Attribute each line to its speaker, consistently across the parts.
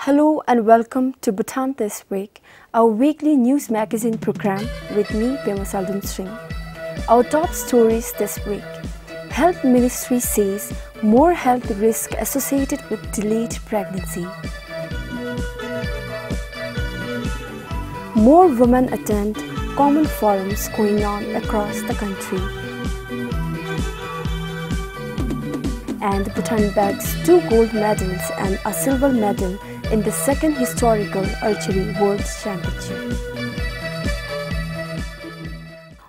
Speaker 1: Hello and welcome to Bhutan This Week, our weekly news magazine program with me, Pema Saldun Singh. Our top stories this week. Health Ministry says more health risk associated with delayed pregnancy. More women attend common forums going on across the country. And Bhutan bags 2 gold medals and a silver medal in the second historical archery world championship.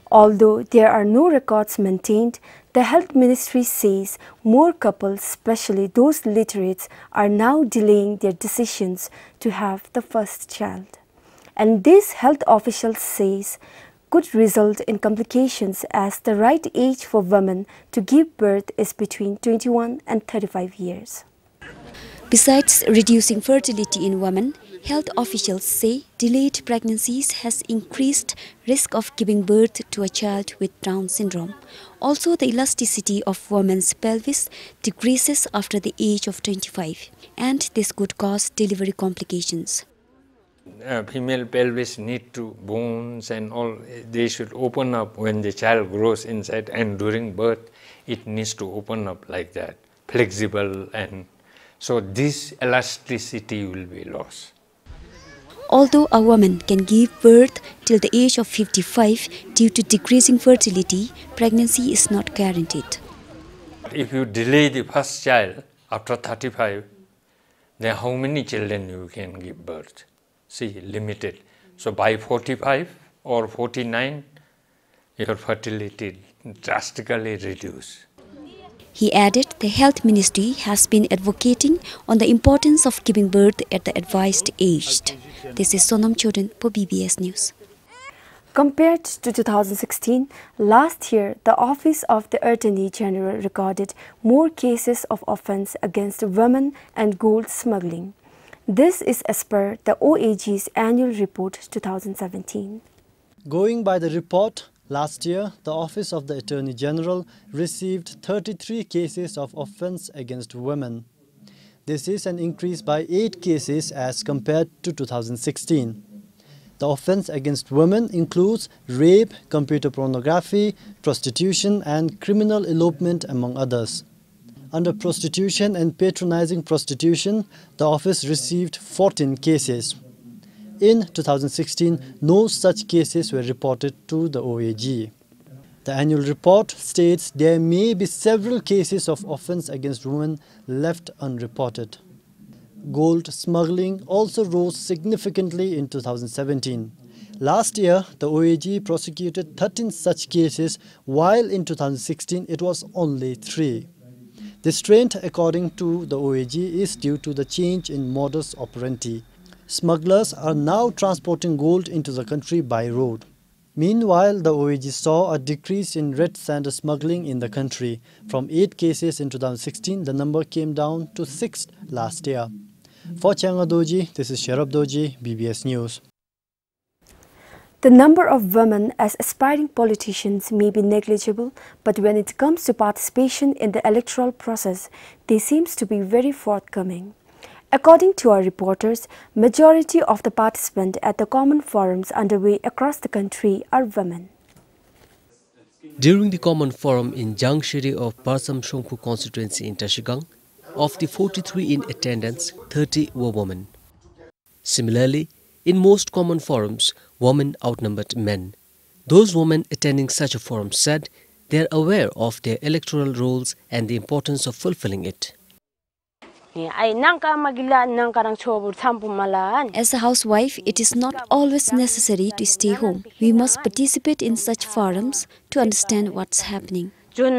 Speaker 1: Although there are no records maintained, the health ministry says more couples, especially those literates, are now delaying their decisions to have the first child. And this health official says could result in complications as the right age for women to give birth is between 21 and 35 years.
Speaker 2: Besides reducing fertility in women, health officials say delayed pregnancies has increased risk of giving birth to a child with Down syndrome. Also, the elasticity of women's pelvis decreases after the age of 25, and this could cause delivery complications.
Speaker 3: Female pelvis need to bones and all, they should open up when the child grows inside, and during birth it needs to open up like that, flexible, and so this elasticity will be lost.
Speaker 2: Although a woman can give birth till the age of 55 due to decreasing fertility, pregnancy is not guaranteed.
Speaker 3: If you delay the first child after 35, then how many children you can give birth? See, limited. So by 45 or 49, your fertility drastically reduces.
Speaker 2: He added the health ministry has been advocating on the importance of giving birth at the advised age. This is Sonam Chodan for BBS News.
Speaker 1: Compared to 2016, last year the Office of the Attorney General recorded more cases of offence against women and gold smuggling. This is as per the OAG's annual report 2017.
Speaker 4: Going by the report, last year the Office of the Attorney General received 33 cases of offence against women. This is an increase by 8 cases as compared to 2016. The offence against women includes rape, computer pornography, prostitution and criminal elopement, among others. Under prostitution and patronizing prostitution, the office received 14 cases. In 2016, no such cases were reported to the OAG. The annual report states there may be several cases of offence against women left unreported. Gold smuggling also rose significantly in 2017. Last year, the OAG prosecuted 13 such cases, while in 2016 it was only 3. This trend, according to the OAG, is due to the change in modus operandi. Smugglers are now transporting gold into the country by road. Meanwhile, the OAG saw a decrease in red sand smuggling in the country. From 8 cases in 2016, the number came down to 6 last year. For Chianga Doji, this is Sharab Doji, BBS News.
Speaker 1: The number of women as aspiring politicians may be negligible, but when it comes to participation in the electoral process, they seem to be very forthcoming. According to our reporters, majority of the participants at the common forums underway across the country are women.
Speaker 5: During the common forum in Jangshiri of Parsam Shongpu constituency in Tashigang, of the 43 in attendance, 30 were women. Similarly, in most common forums, women outnumbered men. Those women attending such a forum said they are aware of their electoral roles and the importance of fulfilling it.
Speaker 2: As a housewife, it is not always necessary to stay home. We must participate in such forums to understand what's happening.
Speaker 6: Till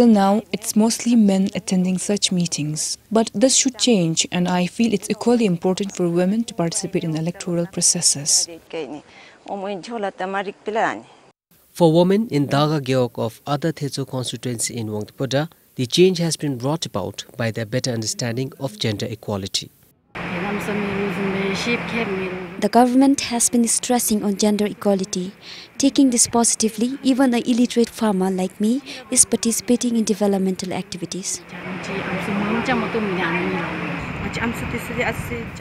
Speaker 6: now, it's mostly men attending such meetings. But this should change, and I feel it's equally important for women to participate in electoral processes.
Speaker 5: For women in Daga Geok of Ada Thezo constituency in Wangtpoda, the change has been brought about by their better understanding of gender equality.
Speaker 2: The government has been stressing on gender equality. Taking this positively, even an illiterate farmer like me is participating in developmental activities.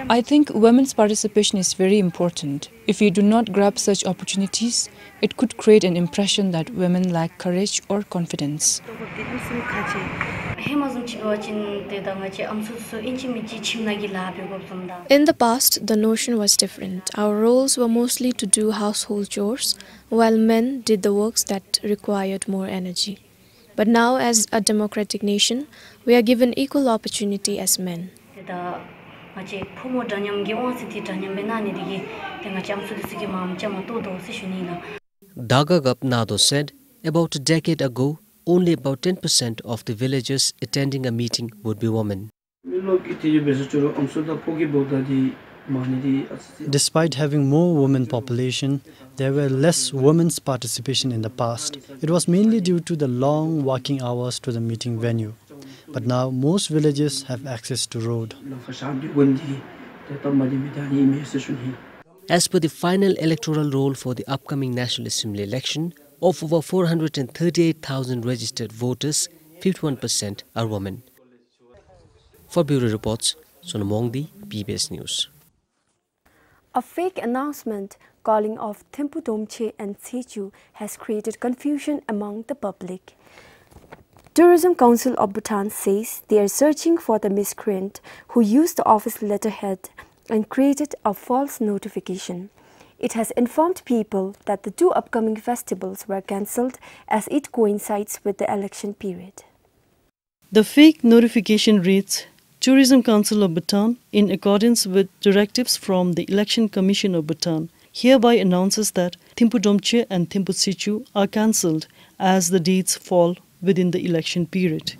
Speaker 6: I think women's participation is very important. If we do not grab such opportunities, it could create an impression that women lack courage or confidence.
Speaker 7: In the past, the notion was different. Our roles were mostly to do household chores, while men did the works that required more energy. But now, as a democratic nation, we are given equal opportunity as men.
Speaker 5: Dagagap Nado said about a decade ago, only about 10% of the villagers attending a meeting would be women.
Speaker 4: Despite having more women population, there were less women's participation in the past. It was mainly due to the long walking hours to the meeting venue. But now most villages have access to road.
Speaker 5: As per the final electoral roll for the upcoming National Assembly election, of over 438,000 registered voters, 51% are women. For Bureau Reports, Sonamongdi, PBS News.
Speaker 1: A fake announcement calling off Thimphu Domche and Sechu has created confusion among the public. Tourism Council of Bhutan says they are searching for the miscreant who used the office letterhead and created a false notification. It has informed people that the two upcoming festivals were cancelled as it coincides with the election period.
Speaker 8: The fake notification reads, Tourism Council of Bhutan, in accordance with directives from the Election Commission of Bhutan, hereby announces that Thimphu Domche and Thimphu Sechu are cancelled as the dates fall within the election period.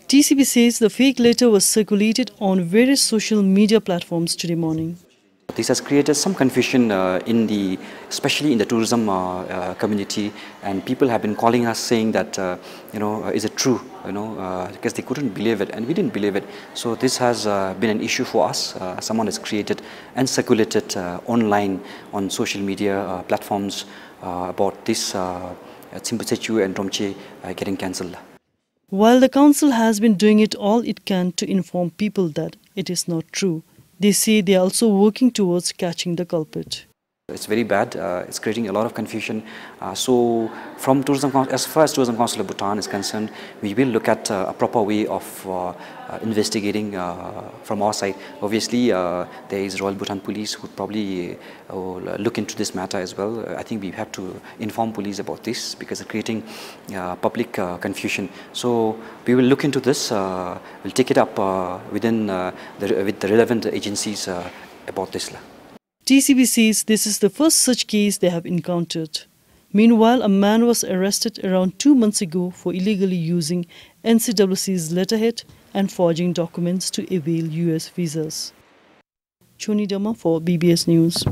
Speaker 8: TCB says the fake letter was circulated on various social media platforms today morning.
Speaker 9: This has created some confusion especially in the tourism community, and people have been calling us saying that, is it true? Because they couldn't believe it, and we didn't believe it. So this has been an issue for us. Someone has created and circulated online on social media platforms about this Thimphu Sechu and Domche getting cancelled.
Speaker 8: While the council has been doing it all it can to inform people that it is not true, they say they are also working towards catching the culprit.
Speaker 9: It's very bad. It's creating a lot of confusion. So, from as far as Tourism Council of Bhutan is concerned, we will look at a proper way of investigating from our side. Obviously, there is Royal Bhutan Police who would probably look into this matter as well. I think we have to inform police about this because it's creating public confusion. So, we will look into this. We'll take it up with the relevant agencies about this.
Speaker 8: TCB says this is the first such case they have encountered. Meanwhile, a man was arrested around 2 months ago for illegally using NCWC's letterhead and forging documents to avail US visas. Choni Dama for BBS News.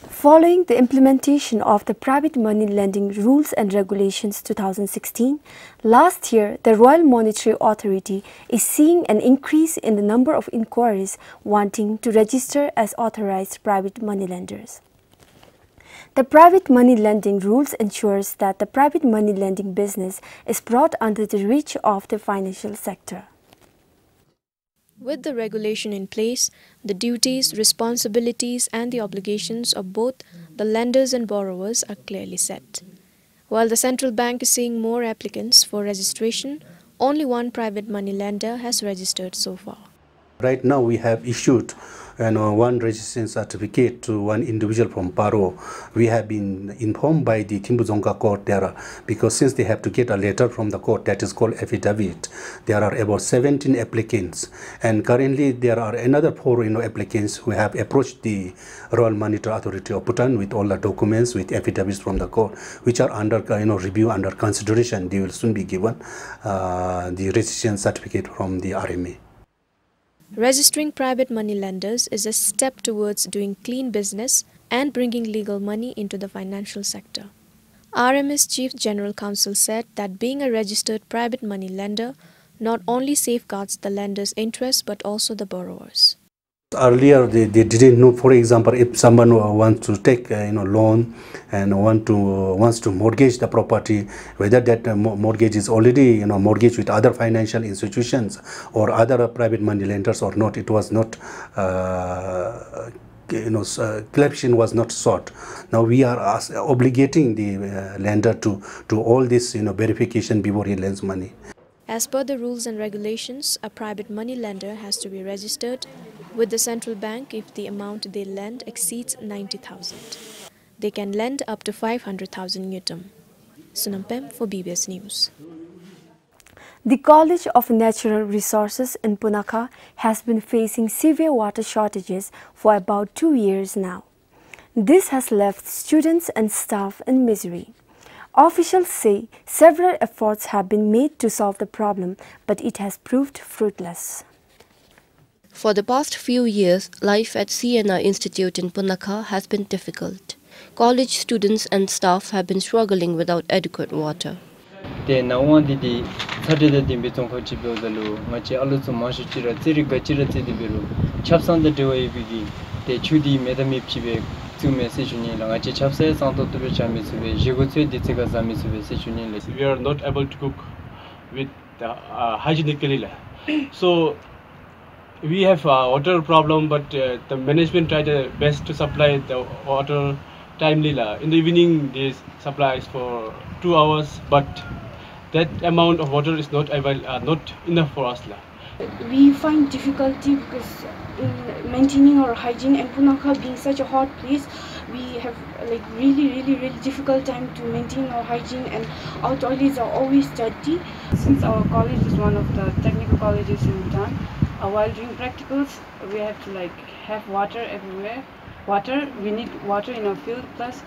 Speaker 1: Following the implementation of the Private Money Lending Rules and Regulations 2016, last year the Royal Monetary Authority is seeing an increase in the number of inquiries wanting to register as authorized private money lenders. The Private Money Lending Rules ensures that the private money lending business is brought under the reach of the financial sector.
Speaker 7: With the regulation in place, the duties, responsibilities and the obligations of both the lenders and borrowers are clearly set. While the central bank is seeing more applicants for registration, only one private money lender has registered so far.
Speaker 10: Right now we have issued one registration certificate to one individual from Paro. We have been informed by the Thimphu court there, because since they have to get a letter from the court that is called affidavit, there are about 17 applicants, and currently there are another 4 applicants who have approached the Royal Monetary Authority of Bhutan with all the documents, with affidavits from the court, which are under review, under consideration. They will soon be given the registration certificate from the RMA.
Speaker 7: Registering private money lenders is a step towards doing clean business and bringing legal money into the financial sector. RM's Chief General Counsel said that being a registered private money lender not only safeguards the lender's interests but also the borrowers.
Speaker 10: Earlier, they didn't know. For example, if someone wants to take loan and wants to mortgage the property, whether that mortgage is already mortgage with other financial institutions or other private money lenders or not, it was not. Collection was not sought. Now we are obligating the lender to all this verification before he lends money.
Speaker 7: As per the rules and regulations, a private money lender has to be registered with the central bank if the amount they lend exceeds 90,000. They can lend up to 500,000 Newton. Sunampem for BBS News.
Speaker 1: The College of Natural Resources in Punakha has been facing severe water shortages for about 2 years now. This has left students and staff in misery. Officials say several efforts have been made to solve the problem, but it has proved fruitless.
Speaker 11: For the past few years, life at CNR Institute in Punakha has been difficult. College students and staff have been struggling without adequate water.
Speaker 12: We are not able to cook with hygienically. So we have water problem, but the management tried their best to supply the water timely. In the evening, they supplies for 2 hours, but that amount of water is not enough for us.
Speaker 13: We find difficulty because in maintaining our hygiene, and Punakha being such a hot place, we have really difficult time to maintain our hygiene, and our toilets are always dirty.
Speaker 14: Since our college is one of the technical colleges in Bhutan, while doing practicals, we have to have water everywhere. We need water in our field. Plus,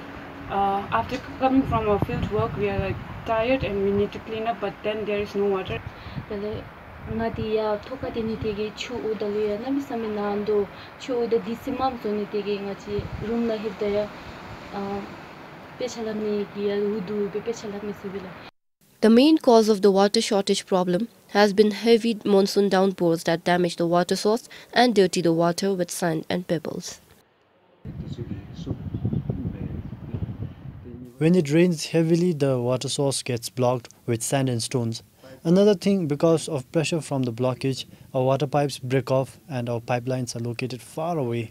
Speaker 14: after coming from our field work, we are tired and we need to clean up, but then there is no water.
Speaker 15: Nadia toka deni tege chu udalia na bisami nando chu uda disimam zoni tege ngachi room na hidaya pechalamni kia udu be pechalamni sibila.
Speaker 11: The main cause of the water shortage problem has been heavy monsoon downpours that damage the water source and dirty the water with sand and pebbles.
Speaker 4: When it rains heavily, the water source gets blocked with sand and stones. Another thing, because of pressure from the blockage, our water pipes break off and our pipelines are located far away.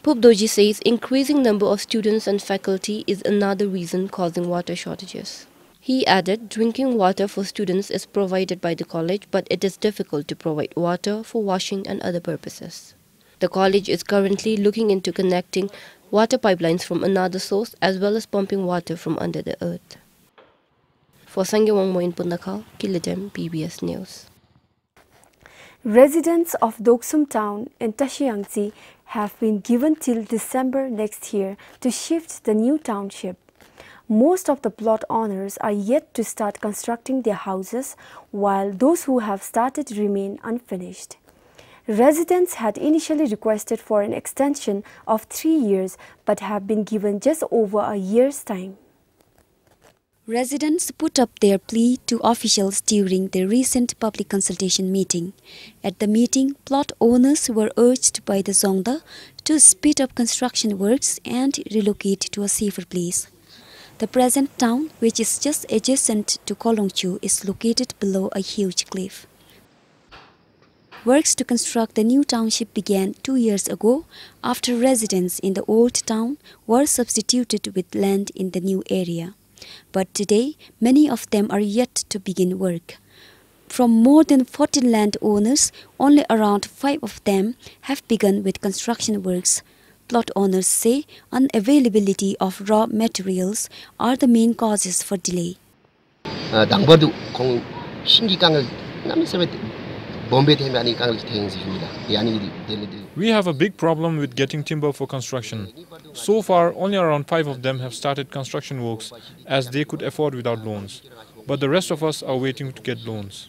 Speaker 11: Pupdoji says increasing number of students and faculty is another reason causing water shortages. He added drinking water for students is provided by the college, but it is difficult to provide water for washing and other purposes. The college is currently looking into connecting water pipelines from another source as well as pumping water from under the earth. For Sangyawangmo in Punakha, Kilidem, PBS News.
Speaker 1: Residents of Doksum town in Tashiangsi have been given till December next year to shift the new township. Most of the plot owners are yet to start constructing their houses, while those who have started remain unfinished. Residents had initially requested for an extension of 3 years but have been given just over a year's time.
Speaker 2: Residents put up their plea to officials during the recent public consultation meeting. At the meeting, plot owners were urged by the Zongda to speed up construction works and relocate to a safer place. The present town, which is just adjacent to Kolongchu, is located below a huge cliff. Works to construct the new township began 2 years ago after residents in the old town were substituted with land in the new area. But today, many of them are yet to begin work. From more than 40 landowners, only around 5 of them have begun with construction works. Plot owners say unavailability of raw materials are the main causes for delay.
Speaker 16: We have a big problem with getting timber for construction. So far, only around 5 of them have started construction works as they could afford without loans. But the rest of us are waiting to get loans.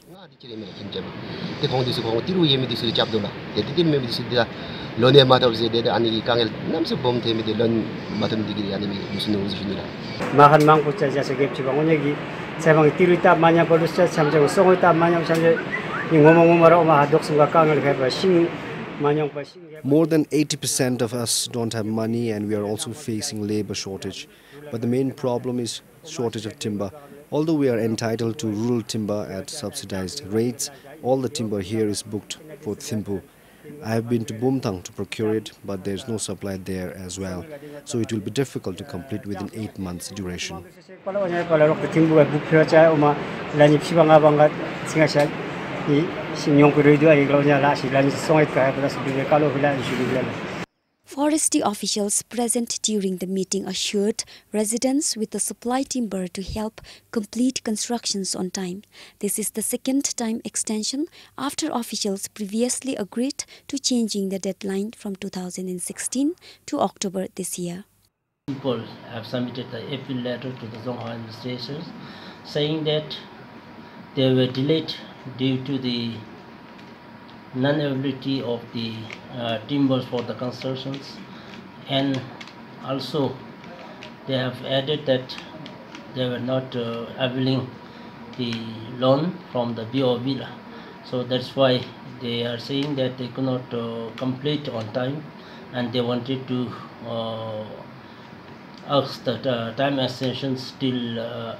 Speaker 17: More than 80% of us don't have money, and we are also facing labor shortage. But the main problem is shortage of timber. Although we are entitled to rural timber at subsidized rates, all the timber here is booked for Thimphu. I have been to Bhutan to procure it, but there is no supply there as well. So it will be difficult to complete within 8 months duration.
Speaker 2: Forestry officials present during the meeting assured residents with the supply timber to help complete constructions on time. This is the second time extension after officials previously agreed to changing the deadline from 2016 to October this year.
Speaker 18: People have submitted the appeal letter to the Zonghua administration saying that they were delayed due to the non-availability of the timbers for the constructions, and also they have added that they were not availing the loan from the BOV. So that's why they are saying that they could not complete on time, and they wanted to ask the time extensions till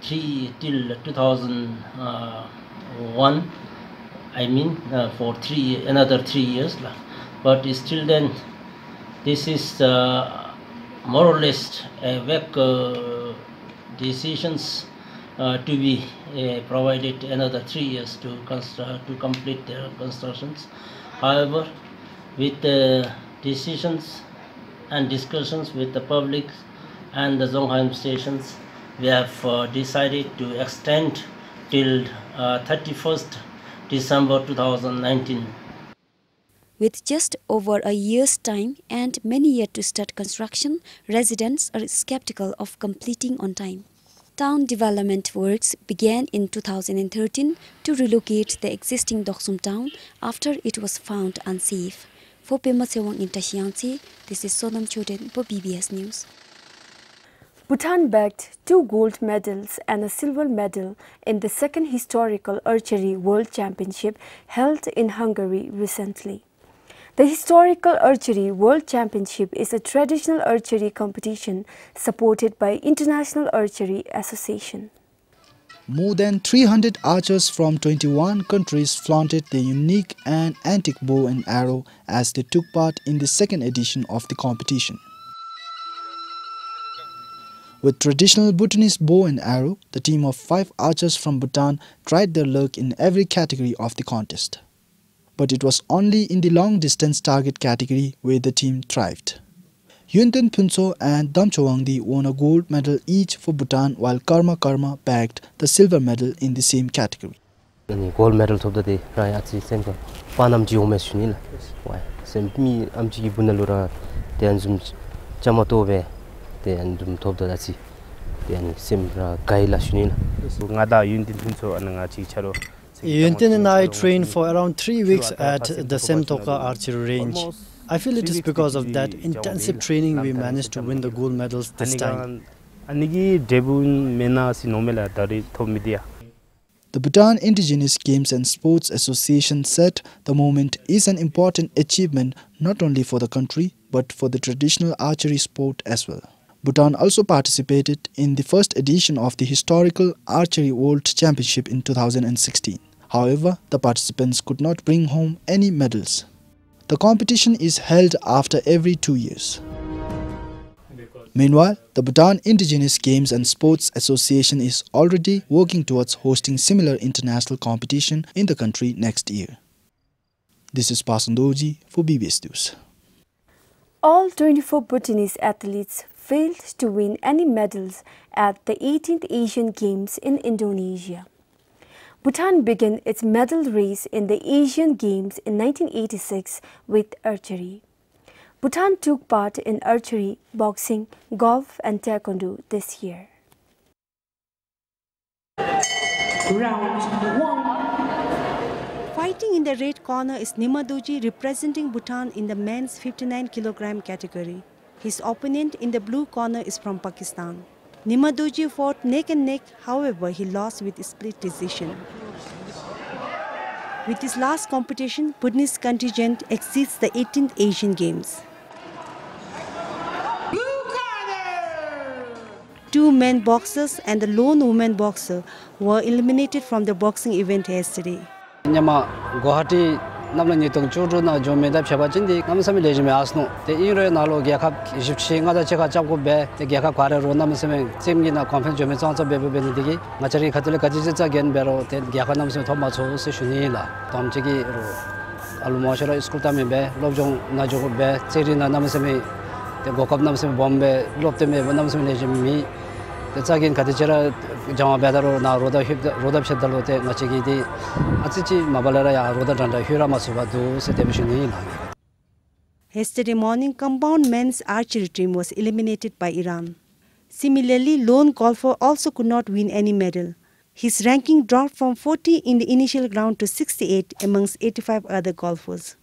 Speaker 18: 2001. I mean, for another 3 years, but still then, this is more or less a vague decisions to be provided another 3 years to complete their constructions. However, with the decisions and discussions with the public and the Zonghua stations, we have decided to extend till 31st December 2019.
Speaker 2: With just over a year's time and many yet to start construction, residents are skeptical of completing on time. Town development works began in 2013 to relocate the existing Doksum town after it was found unsafe. For Pema Sewang in Tashiansi, this is Sonam Choden for BBS News.
Speaker 1: Bhutan bagged 2 gold medals and a silver medal in the second historical archery world championship held in Hungary recently. The historical archery world championship is a traditional archery competition supported by International Archery Association.
Speaker 19: More than 300 archers from 21 countries flaunted their unique and antique bow and arrow as they took part in the second edition of the competition. With traditional Bhutanese bow and arrow, the team of 5 archers from Bhutan tried their luck in every category of the contest. But it was only in the long-distance target category where the team thrived. Yunten Phunso and Damchowangdi won a gold medal each for Bhutan, while Karma bagged the silver medal in the same category.
Speaker 20: Gold medal top the Rayatsi Senko. Panam Geomesunil. Why? Semi Amchi Bunalura, the Anzum Chamatove, the Andum top the Latsi, the Simra Gaila Sunil. Nada Yuntin Phunso and Nachi Charo.
Speaker 4: Yuntin and I trained for around 3 weeks at the Semtoka archery range. I feel it is because of that intensive training we managed to win the gold medals this time. The Bhutan Indigenous Games and Sports Association said the moment is an important achievement not only for the country but for the traditional archery sport as well. Bhutan also participated in the first edition of the historical Archery World Championship in 2016. However, the participants could not bring home any medals. The competition is held after every 2 years. Meanwhile, the Bhutan Indigenous Games and Sports Association is already working towards hosting similar international competition in the country next year. This is Pasandoji for BBS News.
Speaker 1: All 24 Bhutanese athletes failed to win any medals at the 18th Asian Games in Indonesia. Bhutan began its medal race in the Asian Games in 1986 with archery. Bhutan took part in archery, boxing, golf and taekwondo this year.
Speaker 21: Round 1. Fighting in the red corner is Nimadoji representing Bhutan in the men's 59 kg category. His opponent in the blue corner is from Pakistan. Nimadoji fought neck and neck, however he lost with split decision. With this last competition, Bhutanese contingent exceeds the 18th Asian Games. 2 men boxers and the lone woman boxer were eliminated from the boxing event yesterday.
Speaker 3: namlang tong churu na jo me da pheba chin di nam sam le jme asno te in re na lo gya khap jipchi nga da cheka chap ko be te gya kha kware ro nam sam sim gi na conference jo me chang cha be be ni digi nga chari khatle ka ji cha gen be ro te gya kha nam sam thom ma cho se shuni la tom chi gi ro alu mo shara school ta me be lob jong na jo ko be cheri na nam sam te go kap nam sam bombe lob te me nam sam le jmi te chagin ka de chera jama be da ro na ro da phid da lo te nga chi gi di
Speaker 21: Yesterday morning, compound men's archery team was eliminated by Iran. Similarly, lone golfer also could not win any medal. His ranking dropped from 40 in the initial round to 68 amongst 85 other golfers.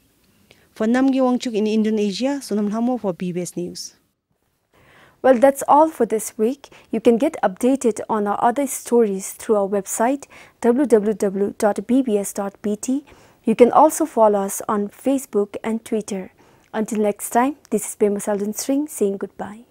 Speaker 21: For Namgi Wangchuk in Indonesia, Sonam Hamo for PBS News.
Speaker 1: Well, that's all for this week. You can get updated on our other stories through our website www.bbs.bt. You can also follow us on Facebook and Twitter. Until next time, this is Pema Saldon String saying goodbye.